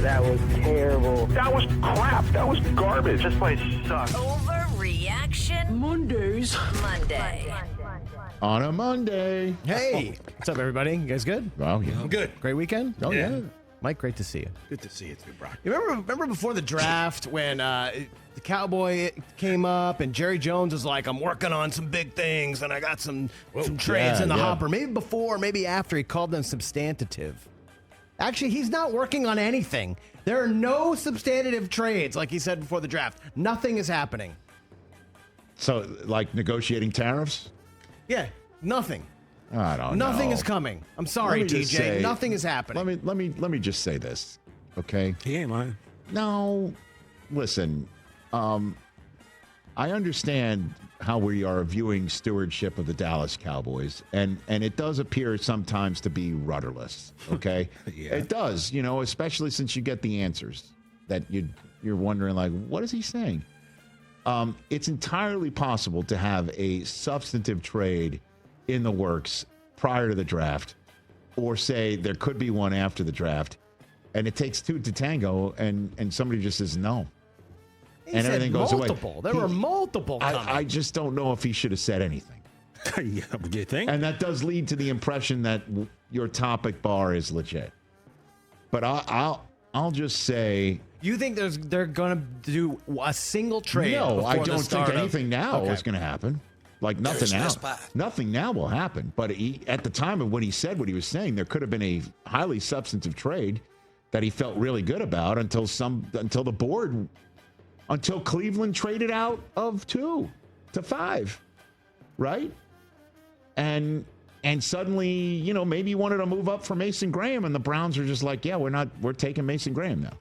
That was terrible. That was crap. That was garbage. This place sucks. Overreaction Mondays. Monday. On a Monday. Hey, what's up, everybody? You guys good? Oh, yeah. I'm good. Great weekend? Oh, yeah. Mike, great to see you. Good to see you too, Brock. You remember before the draft when the Cowboy came up and Jerry Jones was like, I'm working on some big things and I got some trades in the hopper. Maybe before, maybe after, he called them substantive. Actually, he's not working on anything. There are no substantive trades, like he said before the draft. Nothing is happening. So, like negotiating tariffs? Yeah, nothing. I don't know. Nothing is coming. I'm sorry, TJ. Nothing is happening. Let me just say this, okay? He ain't lying. No, listen. I understand how we are viewing stewardship of the Dallas Cowboys, and it does appear sometimes to be rudderless. Okay, Yeah. It does. You know, especially since you get the answers that you're wondering, like, what is he saying? It's entirely possible to have a substantive trade in the works prior to the draft, or say there could be one after the draft, and it takes two to tango, and somebody just says no. And everything goes away. There were multiple coming. I just don't know if he should have said anything. Yeah, you think? And that does lead to the impression that your topic bar is legit. But I'll just say, you think they're going to do a single trade? no, I before the don't start think of- anything now Okay. is going to happen. Like nothing now. Nothing now will happen. But at the time of when he said what he was saying, there could have been a highly substantive trade that he felt really good about until Cleveland traded out of 2 to 5, right? And suddenly, you know, maybe he wanted to move up for Mason Graham, and the Browns are just like, yeah, we're taking Mason Graham now.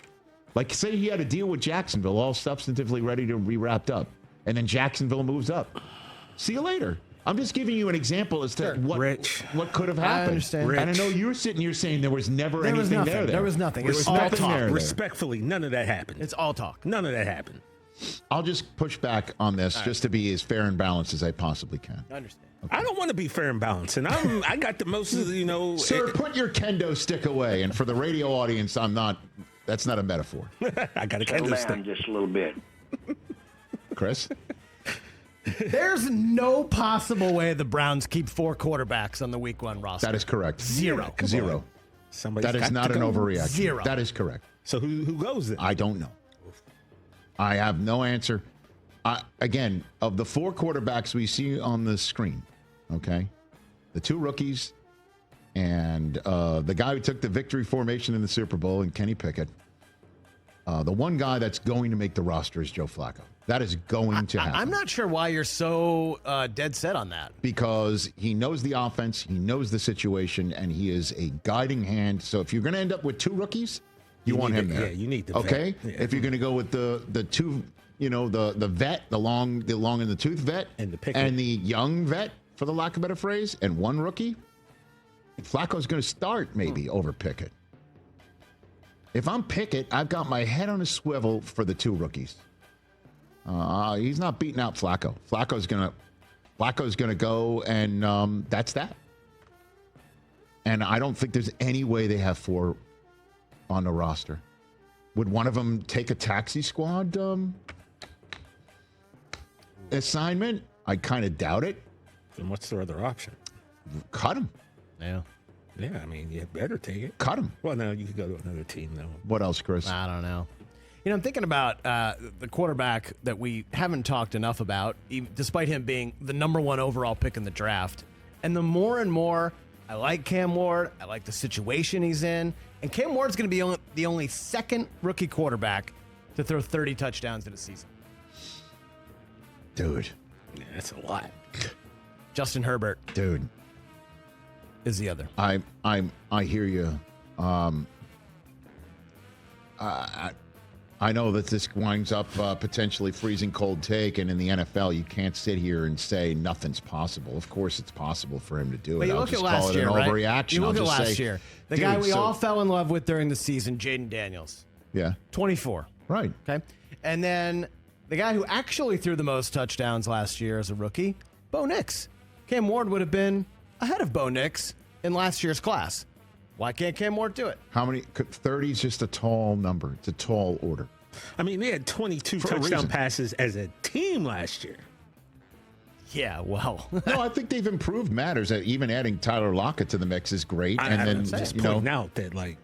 Like, say he had a deal with Jacksonville, all substantively ready to be wrapped up, and then Jacksonville moves up. See you later. I'm just giving you an example as to what could have happened. I understand. And I know you're sitting here saying there was never anything nothing. there. There was nothing. It was all nothing talk. there. Respectfully, none of that happened. It's all talk. None of that happened. I'll just push back on this just to be as fair and balanced as I possibly can. I understand. I don't want to be fair and balanced, and I got the most of the, you know. Sir, put your kendo stick away. And for the radio audience, that's not a metaphor. I got a Slow kendo down stick. just a little bit. Chris? There's no possible way the Browns keep 4 quarterbacks on the week 1 roster. That is correct. Zero. Zero. Somebody's That is got not to an go. overreaction. Zero. That is correct. So who goes then? I don't know. I have no answer. Again, of the 4 quarterbacks we see on the screen, okay, the 2 rookies and the guy who took the victory formation in the Super Bowl, and Kenny Pickett, the one guy that's going to make the roster is Joe Flacco. That is going to happen. I'm not sure why you're so dead set on that. Because he knows the offense, he knows the situation, and he is a guiding hand. So if you're going to end up with 2 rookies, you want him there. Yeah, you need the okay. vet. Yeah. If you're going to go with the 2, you know, the vet, the long in the tooth vet, And the Pickett. and the young vet, for the lack of a better phrase, and 1 rookie, Flacco's going to start maybe over Pickett. If I'm Pickett, I've got my head on a swivel for the 2 rookies. He's not beating out Flacco. Flacco's gonna go, and that's that. And I don't think there's any way they have 4 on the roster. Would one of them take a taxi squad assignment? I kind of doubt it. Then what's their other option? Cut him. Yeah. Yeah, I mean, you better take it. Cut him. Well, no, you could go to another team, though. What else, Chris? I don't know. You know, I'm thinking about the quarterback that we haven't talked enough about, despite him being the number 1 overall pick in the draft. And the more and more I like Cam Ward, I like the situation he's in. And Cam Ward's going to be the only 2nd rookie quarterback to throw 30 touchdowns in a season. Dude. Yeah, that's a lot. Justin Herbert Dude. is the other. I hear you. I know that this winds up potentially freezing cold take, and in the NFL, you can't sit here and say nothing's possible. Of course, it's possible for him to do But it. you I'll look at just last call it year, an right? overreaction. You look I'll at just last say, year. The dude, guy we so- all fell in love with during the season, Jaden Daniels. Yeah. 24. Right. Okay. And then the guy who actually threw the most touchdowns last year as a rookie, Bo Nix. Cam Ward would have been ahead of Bo Nix in last year's class. Why can't Cam Ward do it? How many? 30 is just a tall number. It's a tall order. I mean, they had 22 touchdown passes as a team last year. Yeah, well. No, I think they've improved matters. Even adding Tyler Lockett to the mix is great. I'm just pointing out that, like,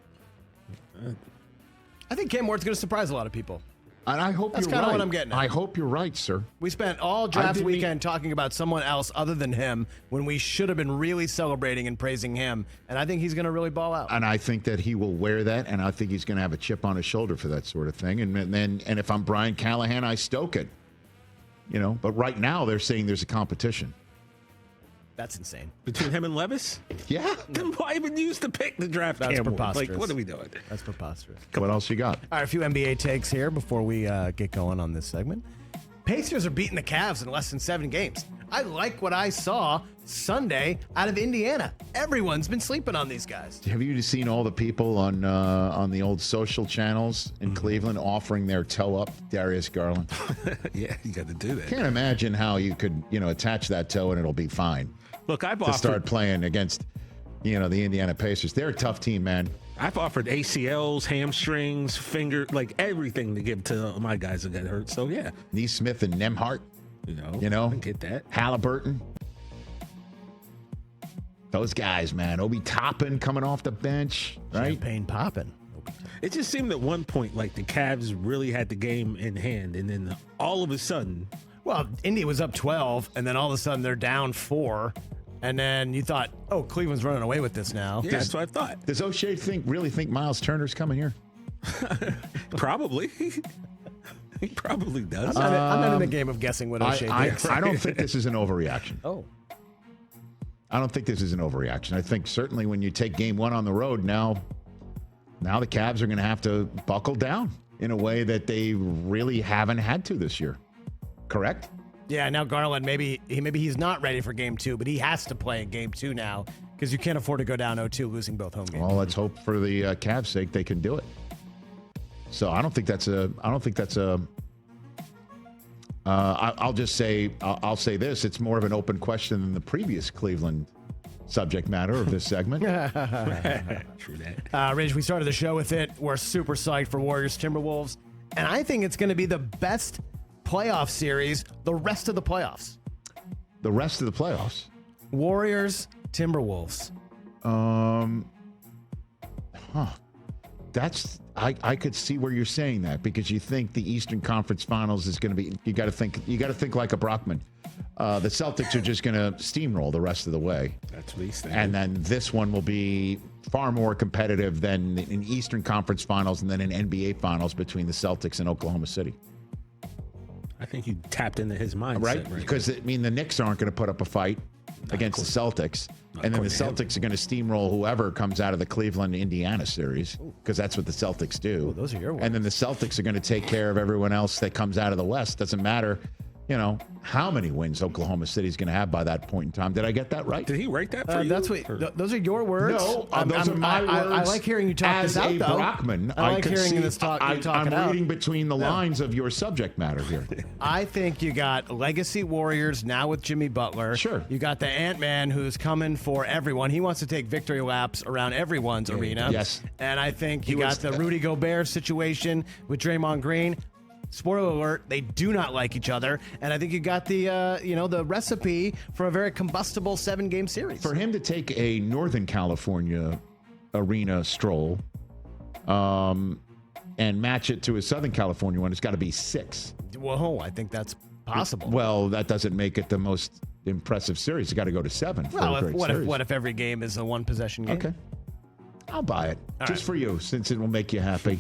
I think Cam Ward's going to surprise a lot of people. And I hope That's you're right. kind of what I'm getting at. I hope you're right, sir. We spent all draft weekend talking about someone else other than him when we should have been really celebrating and praising him. And I think he's going to really ball out. And I think that he will wear that, and I think he's going to have a chip on his shoulder for that sort of thing. And if I'm Brian Callahan, I stoke it. But right now they're saying there's a competition. That's insane. Between him and Levis? Yeah. Then why even use the pick to draft That's Cam Ward? preposterous. Like, what are we doing? That's preposterous. What else you got? All right, a few NBA takes here before we get going on this segment. Pacers are beating the Cavs in less than 7 games. I like what I saw Sunday out of Indiana. Everyone's been sleeping on these guys. Have you seen all the people on the old social channels in Cleveland offering their toe up to Darius Garland? Yeah, you got to do that. Can't imagine how you could, attach that toe and it'll be fine. Look, I've to offered start playing against, the Indiana Pacers. They're a tough team, man. I've offered ACLs, hamstrings, like everything to give to my guys that got hurt. So yeah, Neesmith and Nemhart. I get that. Halliburton. Those guys, man. Obi Toppin coming off the bench, right? Champagne popping. It just seemed at one point like the Cavs really had the game in hand, and then all of a sudden, well, Indy was up 12, and then all of a sudden they're down 4. And then you thought, oh, Cleveland's running away with this now. Yeah, that's what I thought. Does O'Shea really think Miles Turner's coming here? Probably. He probably does. I'm not in the game of guessing what O'Shea thinks. I don't think this is an overreaction. Oh. I don't think this is an overreaction. I think certainly when you take game 1 on the road, now the Cavs are going to have to buckle down in a way that they really haven't had to this year. Correct? Yeah, now Garland, maybe he's not ready for game 2, but he has to play in game 2 now because you can't afford to go down 0-2 losing both home games. Well, let's hope for the Cavs' sake they can do it. So I don't think that's a. I'll just say I'll say this: it's more of an open question than the previous Cleveland subject matter of this segment. True that. Rich, we started the show with it. We're super psyched for Warriors Timberwolves, and I think it's going to be the best playoff series the rest of the playoffs. The rest of the playoffs. Warriors Timberwolves. That's I could see where you're saying that because you think the Eastern Conference Finals is going to be. You got to think like a Brockman. The Celtics are just going to steamroll the rest of the way. That's what he's thinking. And then this one will be far more competitive than an Eastern Conference Finals and then an NBA Finals between the Celtics and Oklahoma City. I think you tapped into his mindset. Right? Because, the Knicks aren't going to put up a fight against the Celtics. And then the Celtics are going to steamroll whoever comes out of the Cleveland-Indiana series because that's what the Celtics do. Ooh, those are your words. And then the Celtics are going to take care of everyone else that comes out of the West. Doesn't matter, how many wins Oklahoma City is going to have by that point in time. Did I get that right? Did he write that for you? That's what. Those are your words. No, those are my words. I like hearing you talk as this out, a though. Brockman. I like hearing this talk. I'm reading between the lines of your subject matter here. I think you got legacy Warriors now with Jimmy Butler. Sure. You got the Ant-Man who's coming for everyone. He wants to take victory laps around everyone's arena. Yes. And I think you got the Rudy Gobert situation with Draymond Green. Spoiler alert, they do not like each other. And I think you got the the recipe for a very combustible 7-game series. For him to take a Northern California arena stroll and match it to a Southern California one, it's got to be 6. Whoa, I think that's possible. Well, that doesn't make it the most impressive series. It's got to go to 7 for a great series. What if every game is a 1-possession game? Okay. I'll buy it. All just right. for you, since it will make you happy.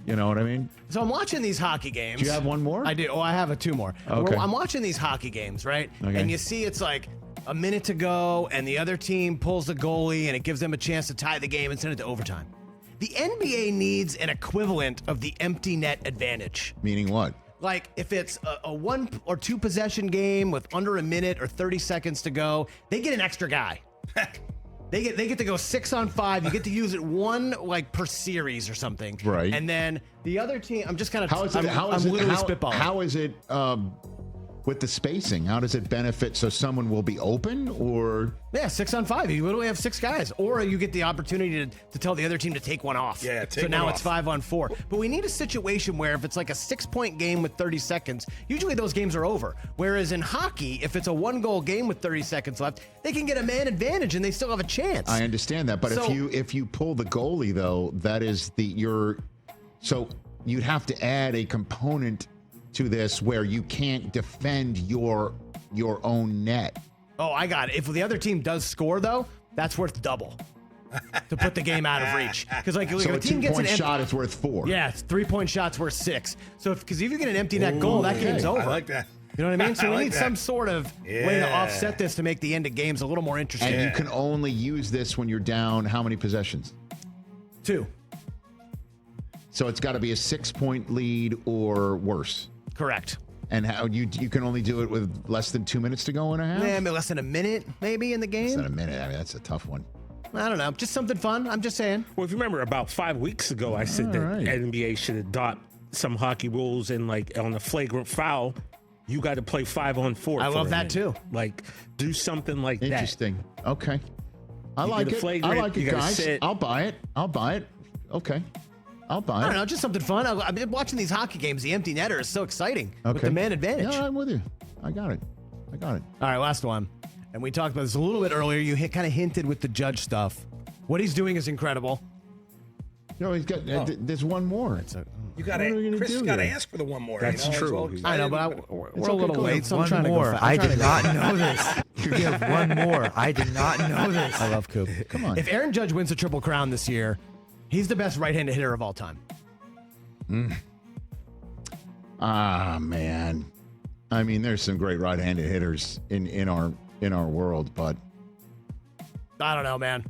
You know what I mean? So I'm watching these hockey games. Do you have one more? I do. Oh, I have 2 more. Okay. I'm watching these hockey games, right? Okay. And you see it's like a minute to go, and the other team pulls the goalie, and it gives them a chance to tie the game and send it to overtime. The NBA needs an equivalent of the empty net advantage. Meaning what? Like if it's a 1 or 2 possession game with under a minute or 30 seconds to go, they get an extra guy. They get to go 6 on 5. You get to use it 1 per series or something. Right. And then the other team, I'm just kind of How is it? I'm literally spitballing. How is it with the spacing? How does it benefit? So someone will be open, or Yeah, 6-on-5. You literally have 6 guys. Or you get the opportunity to tell the other team to take one off. Yeah, take So one now off. it's 5-on-4. But we need a situation where if it's like a 6-point game with 30 seconds, usually those games are over. Whereas in hockey, if it's a 1-goal game with 30 seconds left, they can get a man advantage and they still have a chance. I understand that, but So- if you pull the goalie though, that is so you'd have to add a component to this where you can't defend your own net. Oh, I got it. If the other team does score, though, that's worth double to put the game out of reach. Because like So if a a team gets an 2-point shot is worth 4. yeah, 3-point shots worth 6. So because if you get an empty net goal, that game's over. I like that. You know what I mean? So I we like need that. some sort of way to Yeah. offset this to make the end of games a little more interesting. And you can only use this when you're down how many possessions? 2. So it's got to be a 6-point lead or worse. Correct. And how you can only do it with less than 2 minutes to go in a half? Yeah, maybe less than a minute, maybe in the Less game. than a minute. I mean, that's a tough one. I don't know. Just something fun. I'm just saying. Well, if you remember, about 5 weeks ago, I said that right. NBA should adopt some hockey rules, and like on a flagrant foul, you got to play 5-on-4. I for love a that minute. too. Like, do something like that. Interesting. Okay. I You like get a it. I flagrant, like it, you gotta guys. sit. I'll buy it. Okay. I'll buy it. I don't know. Just something fun. I've been watching these hockey games. The empty netter is so exciting with Okay. the man advantage. Yeah, I'm with you. I got it. All right, last one. And we talked about this a little bit earlier. You kind of hinted with the judge stuff. What he's doing is incredible. No, he's got. There's one more. You got What are we to gonna Chris do got to here? ask for the one more. That's you know, true. as well. I know, but we're a okay, little go late, ahead. so I'm One trying to more. go. I did not know this. You have one more. I did not know this. I love Coop. Come on. If Aaron Judge wins the Triple Crown this year, he's the best right-handed hitter of all time. Ah, man. I mean, there's some great right-handed hitters in our world, but I don't know, man.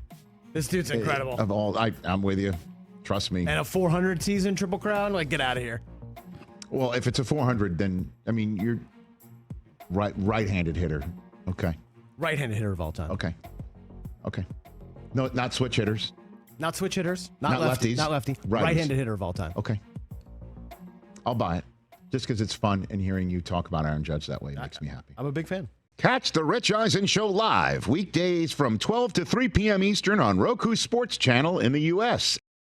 This dude's incredible. of all, I'm with you. Trust me. And a 400 season Triple Crown? Like, get out of here. Well, if it's a 400, then I mean you're right-handed hitter. Okay. Right-handed hitter of all time. Okay. No, not switch hitters. Not switch hitters. Not lefty. lefties. Not lefty. Righties. Right-handed hitter of all time. Okay. I'll buy it. Just because it's fun, and hearing you talk about Aaron Judge that way makes me happy. I'm a big fan. Catch the Rich Eisen Show live weekdays from 12 to 3 p.m. Eastern on Roku Sports Channel in the U.S.